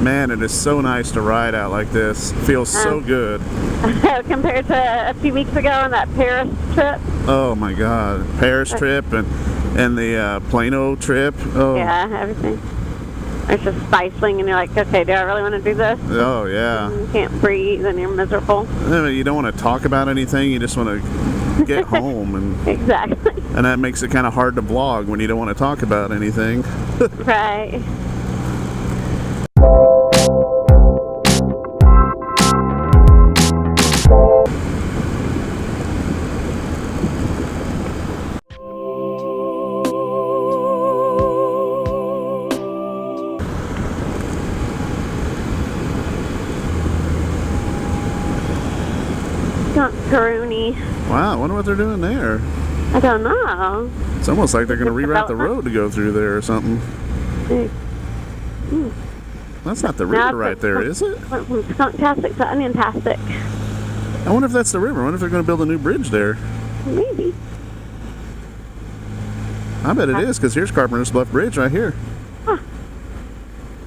Man, it is so nice to ride out like this. Feels so good. Compared to a few weeks ago on that Paris trip. Oh my God, Paris trip and the Plano trip. Oh. Yeah, everything. It's just stifling, and you're like, okay, do I really want to do this? Oh yeah. And you can't breathe, and you're miserable. You don't want to talk about anything. You just want to get home, and Exactly. And that makes it kind of hard to vlog when you don't want to talk about anything. Right. Macaroni. Wow, I wonder what they're doing there. I don't know. It's almost like they're going to reroute the road to go through there or something. That's not the river right there, is it? Went from skunk-tastic to onion-tastic. I wonder if that's the river. I wonder if they're going to build a new bridge there. Maybe. I bet it is, because here's Carpenter's Bluff Bridge right here. Huh.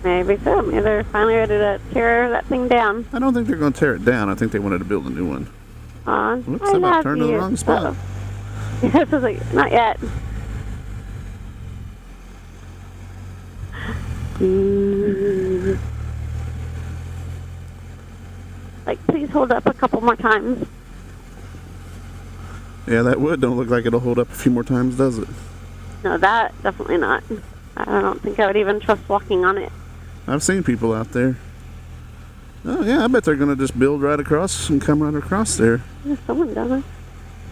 Maybe so. Maybe they're finally ready to tear that thing down. I don't think they're going to tear it down. I think they wanted to build a new one. Whoops, I about turned to the wrong spot. Yes, like, not yet. Like, please hold up a couple more times. Yeah, that wood don't look like it'll hold up a few more times, does it? No, that definitely not. I don't think I would even trust walking on it. I've seen people out there. Oh, yeah, I bet they're going to just build right across and come right across there. Yeah, someone does it.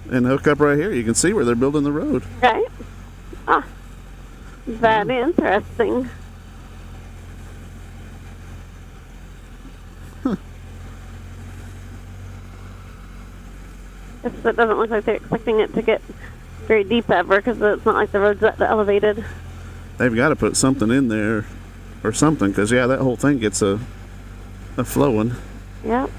And hook up right here. You can see where they're building the road. Right. Ah, very interesting. Huh. Guess it doesn't look like they're expecting it to get very deep ever, because it's not like the road's that elevated. They've got to put something in there or something, because, yeah, that whole thing gets a flowing. Yep.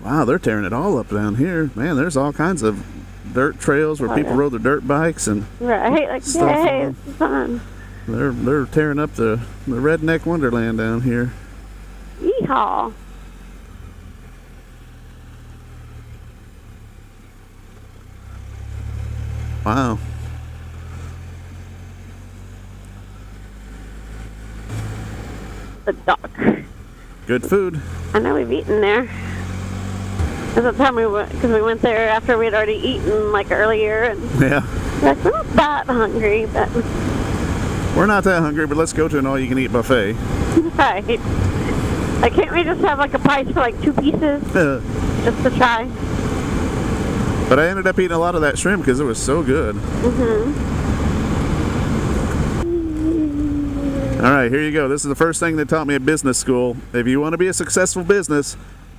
Wow, they're tearing it all up down here. Man, there's all kinds of dirt trails where people rode their dirt bikes and right, like, stuff. Yay, it's fun. They're tearing up the redneck wonderland down here. Yeehaw. Wow. The dock. Good food. I know we've eaten there. At the time we went, because we went there after we had already eaten like earlier, and yeah, like, we're not that hungry, but we're not that hungry. But let's go to an all-you-can-eat buffet. right. Like, can't we just have like a price for like 2 pieces just to try? But I ended up eating a lot of that shrimp because it was so good. All right, here you go. This is the first thing they taught me at business school. If you want to be a successful business,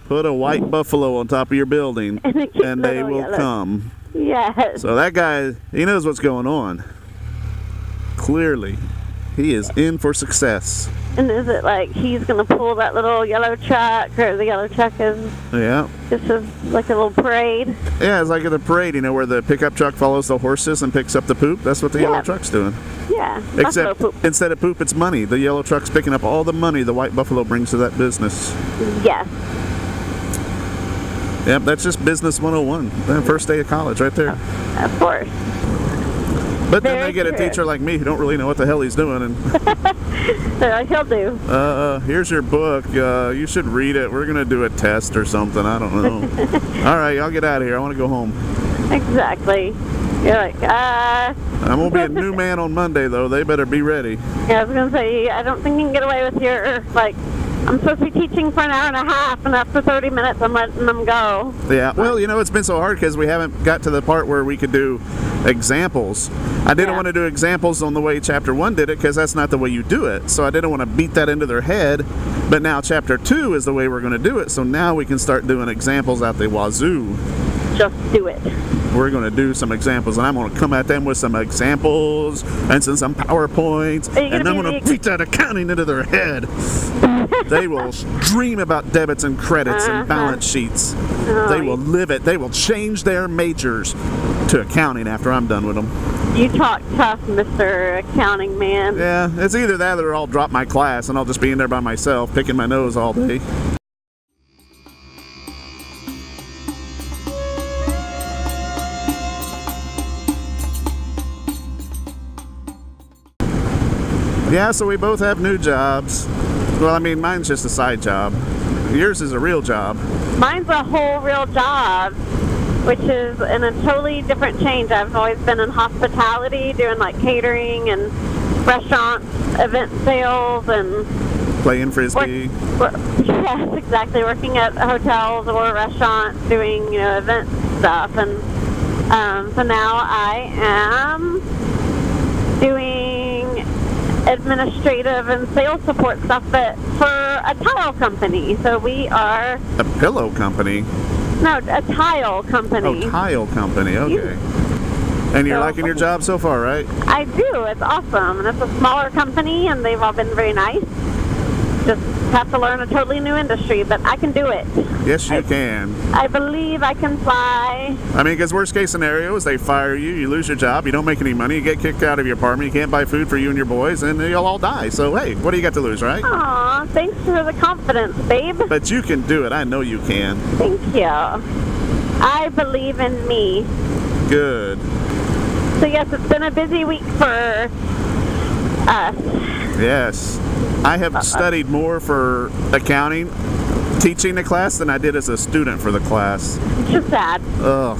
put a white buffalo on top of your building, and they will come. Yes. So that guy, he knows what's going on. Clearly, he is in for success. And is it like he's going to pull that little yellow truck, or the yellow truck is just like a little parade? Yeah, it's like at the parade, you know, where the pickup truck follows the horses and picks up the poop. That's what the yellow truck's doing. Yeah. Except instead of poop, it's money. The yellow truck's picking up all the money the white buffalo brings to that business. Yes. Yep, that's just business 101. The first day of college right there. Of course. But then they get a teacher like me who don't really know what the hell he's doing. And they're like, he'll do. Here's your book. You should read it. We're going to do a test or something. I don't know. All right, I'll get out of here. I want to go home. Exactly. You're like, I'm going to be a new man on Monday, though. They better be ready. Yeah, I was going to say, I don't think you can get away with your, like, I'm supposed to be teaching for an hour and a half, and after 30 minutes, I'm letting them go. Yeah, well, you know, it's been so hard because we haven't got to the part where we could do examples. I didn't want to do examples on the way Chapter 1 did it because that's not the way you do it. So I didn't want to beat that into their head. But now Chapter 2 is the way we're going to do it. So now we can start doing examples out the wazoo. Just do it. We're going to do some examples, and I'm going to come at them with some examples and some PowerPoints, and I'm going to beat that accounting into their head. They will dream about debits and credits and balance sheets. They will live it. They will change their majors to accounting after I'm done with them. You talk tough, Mr. Accounting Man. Yeah, it's either that or I'll drop my class and I'll just be in there by myself picking my nose all day. Yeah, so we both have new jobs. Well, I mean, mine's just a side job. Yours is a real job. Mine's a whole real job, which is in a totally different change. I've always been in hospitality, doing like catering and restaurants, event sales, and Playing frisbee. yes, exactly. Working at hotels or restaurants, doing event stuff, and so now I am doing administrative and sales support stuff for a tile company. So we are A pillow company? no, a tile company. Oh, tile company, okay. And you're liking your job so far, right? I do. It's awesome, and it's a smaller company, and they've all been very nice. Just have to learn a totally new industry, but I can do it. Yes, you can. I believe I can fly. I mean, because worst case scenario is they fire you, you lose your job, you don't make any money, you get kicked out of your apartment, you can't buy food for you and your boys, and you'll all die. So, hey, what do you got to lose, right? Aw, thanks for the confidence, babe. But you can do it. I know you can. Thank you. I believe in me. Good. So yes, it's been a busy week for us. Yes. I have studied more for accounting, teaching the class, than I did as a student for the class. It's just sad. Ugh.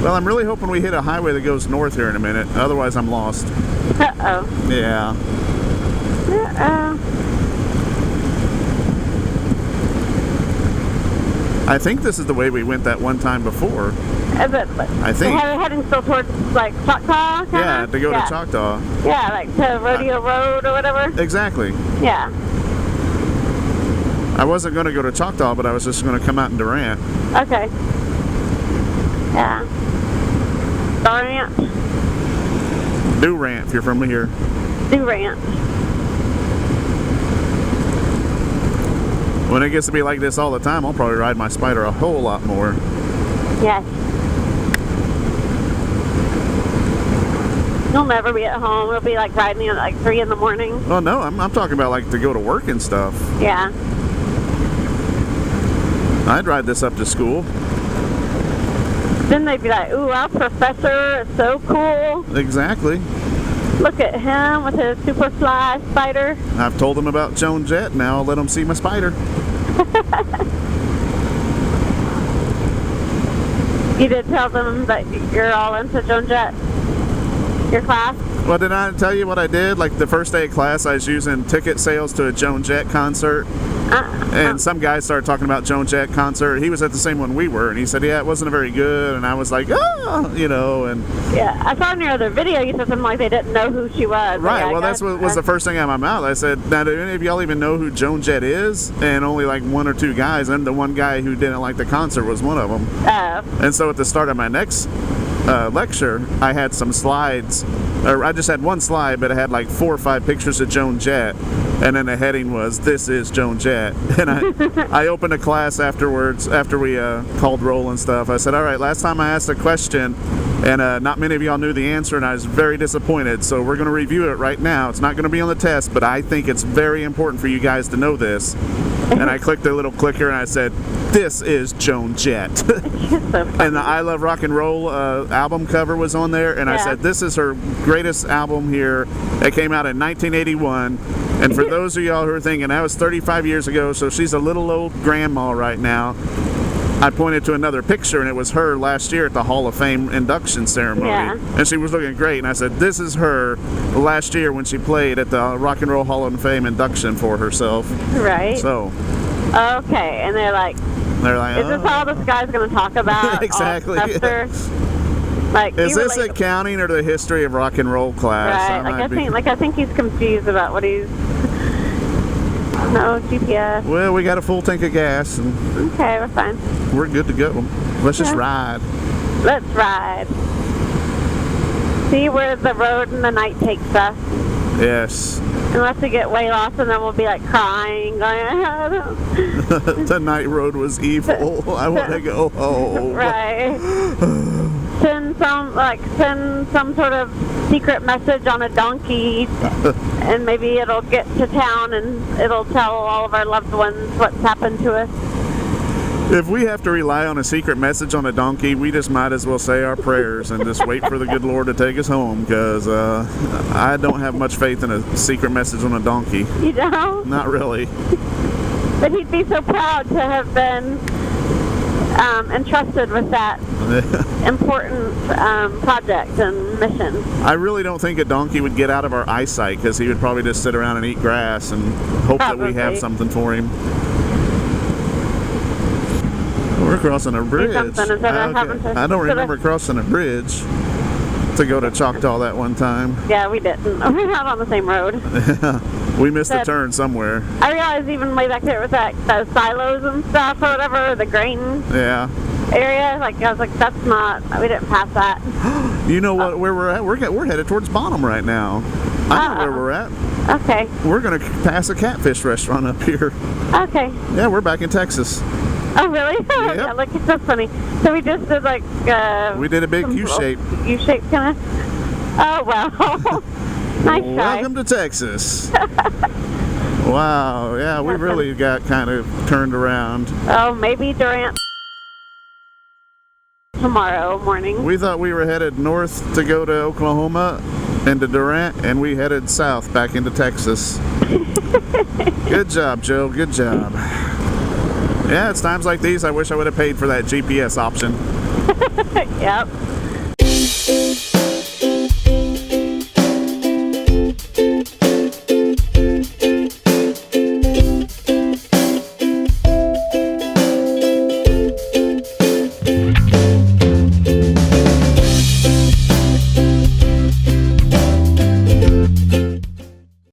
Well, I'm really hoping we hit a highway that goes north here in a minute. Otherwise, I'm lost. Uh-oh. Yeah. Uh-oh. I think this is the way we went that one time before. Is it? I think. We're heading still towards, like, Choctaw? Kinda? Yeah, to go to Choctaw. Yeah, like to Rodeo Road or whatever? Exactly. Yeah. I wasn't going to go to Choctaw, but I was just going to come out in Durant. Okay. Yeah. Durant. Durant, if you're from here. Durant. When it gets to be like this all the time, I'll probably ride my Spyder a whole lot more. Yes. You'll never be at home. We'll be like riding at like 3 in the morning. Well, no, I'm talking about like to go to work and stuff. Yeah. I'd ride this up to school. Then they'd be like, ooh, our professor is so cool. Exactly. Look at him with his super fly Spyder. I've told them about Joan Jett. Now I'll let them see my Spyder. You did tell them that you're all into Joan Jett, your class? Well, did I tell you what I did? Like the first day of class, I was using ticket sales to a Joan Jett concert. And some guy started talking about Joan Jett concert. He was at the same one we were, and he said, yeah, it wasn't very good. And I was like, oh, you know. And yeah, I saw in your other video you said something like they didn't know who she was. Right, yeah, well, that's what was the first thing out of my mouth. I said, now, do any of y'all even know who Joan Jett is? And only like one or two guys, and the one guy who didn't like the concert was one of them. And so at the start of my next lecture, I had some slides, or I just had one slide, but it had like 4 or 5 pictures of Joan Jett, and then the heading was, "This is Joan Jett." And I opened a class afterwards, after we called roll and stuff. I said, all right, last time I asked a question, and not many of y'all knew the answer, and I was very disappointed, so we're going to review it right now. It's not going to be on the test, but I think it's very important for you guys to know this. And I clicked the little clicker, and I said, "This is Joan Jett." And the I Love Rock and Roll album cover was on there, and I said, this is her greatest album here. It came out in 1981. And for those of y'all who are thinking, that was 35 years ago, so she's a little old grandma right now, I pointed to another picture, and it was her last year at the Hall of Fame induction ceremony. And she was looking great, and I said, this is her last year when she played at the Rock and Roll Hall of Fame induction for herself. Right. So. Okay, and they're like, is this all this guy's going to talk about? Exactly. Like, is this accounting or the history of rock and roll class? Right. I think he's confused about what he's. No GPS. Well, we got a full tank of gas, and okay, we're fine. We're good to go. Let's just ride. Let's ride. See where the road and the night takes us. Yes. Unless we get way lost, and then we'll be like crying, going, Tonight road was evil. I want to go home. right. Send some sort of secret message on a donkey, and maybe it'll get to town and it'll tell all of our loved ones what's happened to us. If we have to rely on a secret message on a donkey, we just might as well say our prayers and just wait for the good Lord to take us home, because I don't have much faith in a secret message on a donkey. You don't? Not really. But he'd be so proud to have been entrusted with that important project and mission. I really don't think a donkey would get out of our eyesight, because he would probably just sit around and eat grass and hope that we have something for him. We're crossing a bridge. I don't remember crossing a bridge to go to Choctaw that one time. Yeah, we didn't. We're not on the same road. We missed a turn somewhere. I realized even way back there with those silos and stuff or whatever, the grain area. Like, I was like, that's not, we didn't pass that. You know what? Where we're at? We're headed towards Bonham right now. I know where we're at. Okay. We're going to pass a catfish restaurant up here. Okay. Yeah, we're back in Texas. Oh, really? Yep. Yeah, look, it's so funny. So we just did like... we did a big U-shape. U-shape kind of... Oh, wow. Nice try. Welcome to Texas. Wow, yeah, we really got kind of turned around. Oh, maybe Durant tomorrow morning. We thought we were headed north to go to Oklahoma and to Durant, and we headed south back into Texas. Good job, Joe. Good job. Yeah, it's times like these I wish I would have paid for that GPS option. Yep.